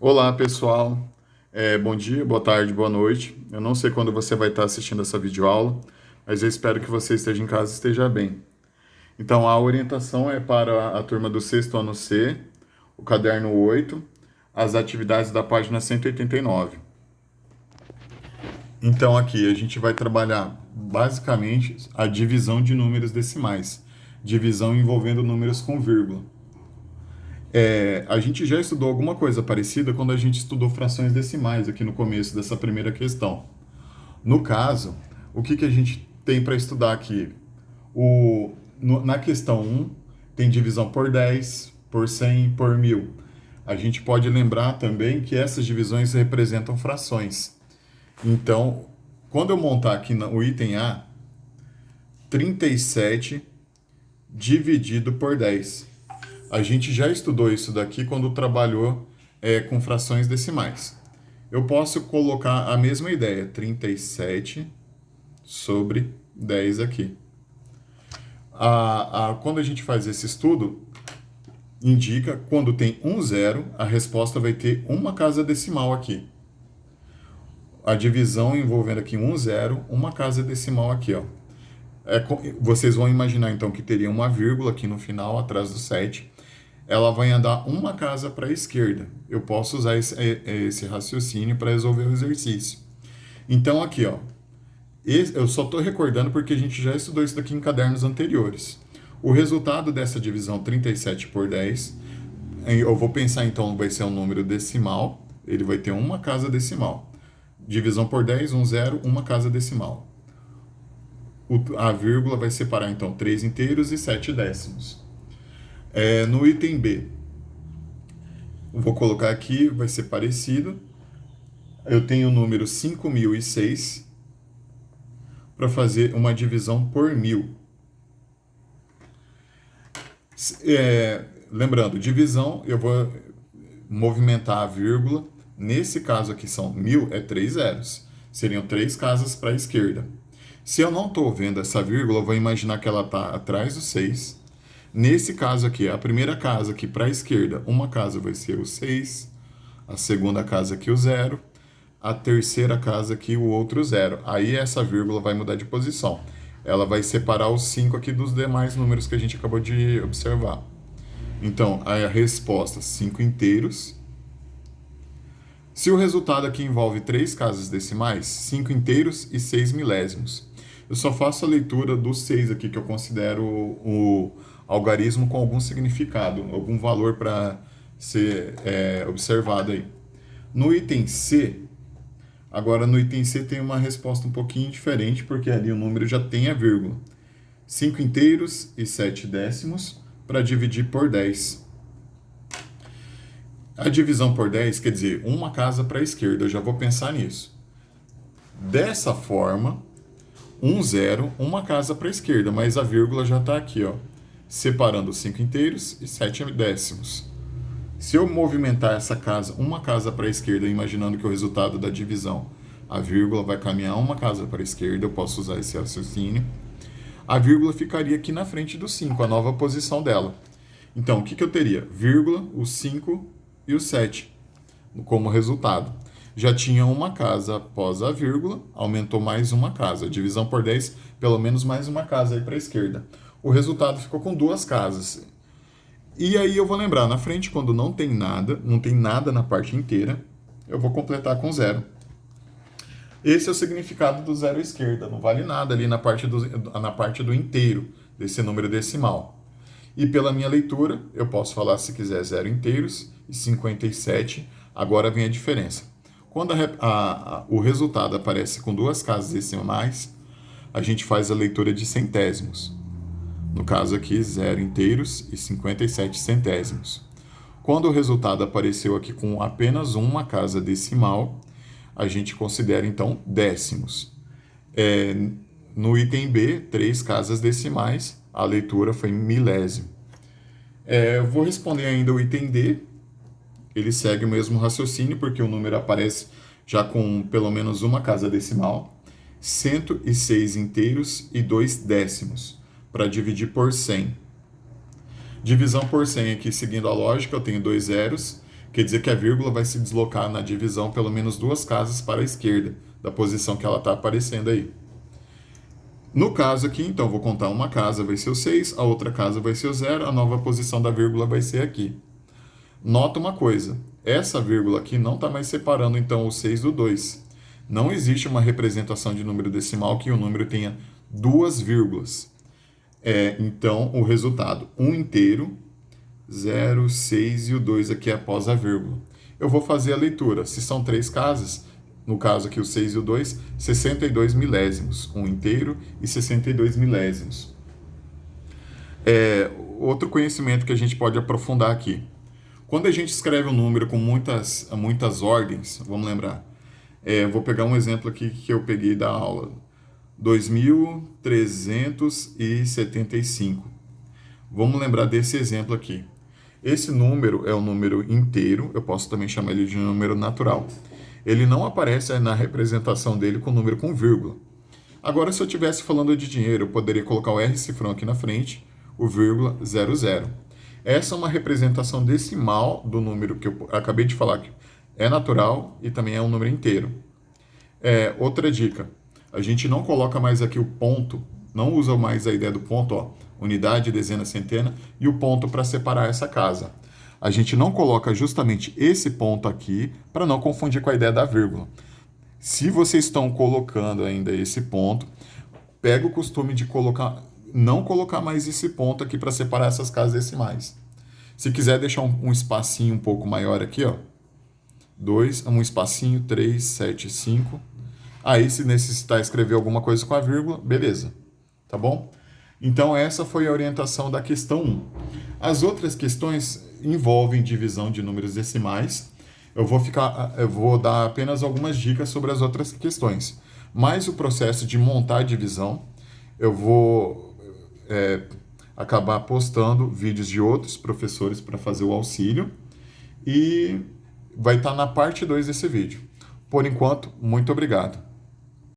Olá, pessoal. Bom dia, boa tarde, boa noite. Eu não sei quando você vai estar assistindo essa videoaula, mas eu espero que você esteja em casa e esteja bem. Então, a orientação é para a turma do sexto ano C, o caderno 8, as atividades da página 189. Então, aqui a gente vai trabalhar basicamente a divisão de números decimais, divisão envolvendo números com vírgula. A gente já estudou alguma coisa parecida quando a gente estudou frações decimais aqui no começo dessa primeira questão. No caso, o que a gente tem para estudar aqui? Na questão 1, tem divisão por 10, por 100, por 1000. A gente pode lembrar também que essas divisões representam frações. Então, quando eu montar aqui o item A, 37 dividido por 10. A gente já estudou isso daqui quando trabalhou com frações decimais. Eu posso colocar a mesma ideia, 37 sobre 10 aqui. Quando a gente faz esse estudo, indica quando tem um zero, a resposta vai ter uma casa decimal aqui. A divisão envolvendo aqui um zero, uma casa decimal aqui, ó. Vocês vão imaginar então que teria uma vírgula aqui no final, atrás do 7. Ela vai andar uma casa para a esquerda. Eu posso usar esse raciocínio para resolver o exercício. Então aqui, ó, eu só estou recordando porque a gente já estudou isso daqui em cadernos anteriores. O resultado dessa divisão 37 por 10, eu vou pensar então, vai ser um número decimal, ele vai ter uma casa decimal. Divisão por 10, um zero, uma casa decimal. A vírgula vai separar então 3 inteiros e 7 décimos. No item B, vou colocar aqui, vai ser parecido. Eu tenho o número 5006 para fazer uma divisão por 1000. Lembrando, divisão, eu vou movimentar a vírgula. Nesse caso aqui são 1000, é 3 zeros. Seriam 3 casas para a esquerda. Se eu não estou vendo essa vírgula, eu vou imaginar que ela está atrás do 6. Nesse caso aqui, a primeira casa aqui para a esquerda, uma casa vai ser o 6, a segunda casa aqui o 0, a terceira casa aqui o outro 0. Aí essa vírgula vai mudar de posição. Ela vai separar os 5 aqui dos demais números que a gente acabou de observar. Então, a resposta, 5 inteiros. Se o resultado aqui envolve 3 casas decimais, 5 inteiros e 6 milésimos. Eu só faço a leitura do 6 aqui, que eu considero o algarismo com algum significado, algum valor para ser observado aí. No item C, agora no item C tem uma resposta um pouquinho diferente, porque ali o número já tem a vírgula. 5 inteiros e 7 décimos para dividir por 10. A divisão por 10 quer dizer uma casa para a esquerda, eu já vou pensar nisso. Dessa forma, 1 zero, uma casa para a esquerda, mas a vírgula já está aqui, ó, separando 5 inteiros e 7 décimos. Se eu movimentar essa casa, uma casa para a esquerda, imaginando que o resultado da divisão, a vírgula vai caminhar uma casa para a esquerda, eu posso usar esse raciocínio. A vírgula ficaria aqui na frente do 5, a nova posição dela. Então, o que eu teria? Vírgula, o 5 e o 7 como resultado. Já tinha uma casa após a vírgula, aumentou mais uma casa. Divisão por 10, pelo menos mais uma casa aí para a esquerda. O resultado ficou com 2 casas. E aí eu vou lembrar, na frente, quando não tem nada na parte inteira, eu vou completar com 0. Esse é o significado do zero à esquerda, não vale nada ali na parte do inteiro desse número decimal. E pela minha leitura, eu posso falar, se quiser, 0 inteiros e 57. Agora vem a diferença. Quando o resultado aparece com 2 casas decimais, a gente faz a leitura de centésimos. No caso aqui, 0 inteiros e 57 centésimos. Quando o resultado apareceu aqui com apenas uma casa decimal, a gente considera então décimos. No item B, 3 casas decimais, a leitura foi milésimo. Eu vou responder ainda o item D. Ele segue o mesmo raciocínio, porque o número aparece já com pelo menos uma casa decimal. 106 inteiros e 2 décimos, para dividir por 100. Divisão por 100 aqui, seguindo a lógica, eu tenho 2 zeros, Quer dizer que a vírgula vai se deslocar na divisão pelo menos 2 casas para a esquerda, da posição que ela está aparecendo aí. No caso aqui, então, vou contar uma casa vai ser o 6, a outra casa vai ser o 0, a nova posição da vírgula vai ser aqui. Nota uma coisa, essa vírgula aqui não está mais separando, então, o 6 do 2. Não existe uma representação de número decimal que o número tenha 2 vírgulas. Então, o resultado, 1 inteiro, 0, 6 e o 2 aqui após a vírgula. Eu vou fazer a leitura. Se são 3 casas, no caso aqui o 6 e o 2, 62 milésimos. 1 inteiro e 62 milésimos. Outro conhecimento que a gente pode aprofundar aqui. Quando a gente escreve um número com muitas ordens, vamos lembrar. Vou pegar um exemplo aqui que eu peguei da aula. 2.375. Vamos lembrar desse exemplo aqui. Esse número é um número inteiro, eu posso também chamar ele de número natural. Ele não aparece na representação dele com número com vírgula. Agora, se eu estivesse falando de dinheiro, eu poderia colocar o R cifrão aqui na frente, o vírgula 00. Essa é uma representação decimal do número que eu acabei de falar, que é natural e também é um número inteiro. Outra dica, a gente não coloca mais aqui o ponto, não usa mais a ideia do ponto, unidade, dezena, centena, e o ponto para separar essa casa. A gente não coloca justamente esse ponto aqui para não confundir com a ideia da vírgula. Se vocês estão colocando ainda esse ponto, pega o costume de não colocar mais esse ponto aqui para separar essas casas decimais. Se quiser deixar um espacinho um pouco maior aqui, 2, um espacinho, 3, 7, 5. Aí, se necessitar escrever alguma coisa com a vírgula, beleza. Tá bom? Então, essa foi a orientação da questão 1. As outras questões envolvem divisão de números decimais. Eu vou dar apenas algumas dicas sobre as outras questões. Mas o processo de montar a divisão, eu vou acabar postando vídeos de outros professores para fazer o auxílio. E vai estar na parte 2 desse vídeo. Por enquanto, muito obrigado.